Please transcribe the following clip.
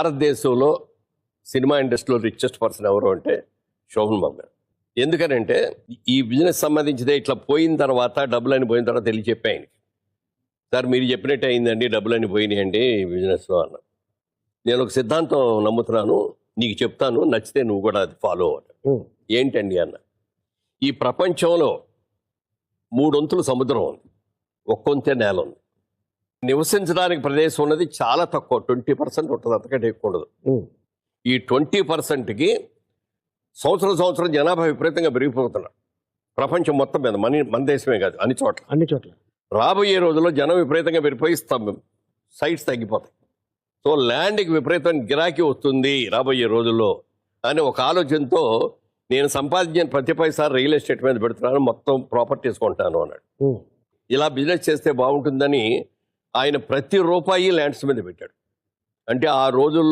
భారతదేశంలో సినిమా ఇండస్ట్రీలో richest person ఎవరు అంటే శోభన్ బాబు గారు. ఎందుకనంటే ఈ బిజినెస్ సంబంధించిదే ఇట్లా పోయిన తర్వాత డబ్బులని పోయిన తర్వాత తెలియ చెప్పాయి ఆయనకి. సార్ మీరు చెప్పినట్టే అయిందండి, డబ్బులని పోయినాయండి ఈ బిజినెస్లో అన్న. నేను ఒక సిద్ధాంతం నమ్ముతున్నాను, నీకు చెప్తాను, నచ్చితే నువ్వు కూడా అది ఫాలో అవ్వాలి. ఏంటండి అన్న, ఈ ప్రపంచంలో 3 వంతులు సముద్రం ఉంది, 1 వంతే నేల ఉంది. నివసించడానికి ప్రదేశం ఉన్నది చాలా తక్కువ, 20% ఉంటుంది, అంతకంటే ఎక్కువ ఉండదు. ఈ 20%కి సంవత్సరం జనాభా విపరీతంగా పెరిగిపోతున్నారు ప్రపంచం మొత్తం మీద. మన దేశమే కాదు, అన్ని చోట్ల. రాబోయే రోజుల్లో జనం విపరీతంగా పెరిగిపోయి సైట్స్ తగ్గిపోతాయి. సో ల్యాండ్కి విపరీతమైన గిరాకీ వస్తుంది రాబోయే రోజుల్లో అని ఒక ఆలోచనతో నేను సంపాదించిన ప్రతి పైసా రియల్ ఎస్టేట్ మీద పెడుతున్నాను, మొత్తం ప్రాపర్టీస్ కొంటాను అన్నాడు. ఇలా బిజినెస్ చేస్తే బాగుంటుందని ఆయన ప్రతి రూపాయి ల్యాండ్స్ మీద పెట్టాడు. అంటే ఆ రోజుల్లో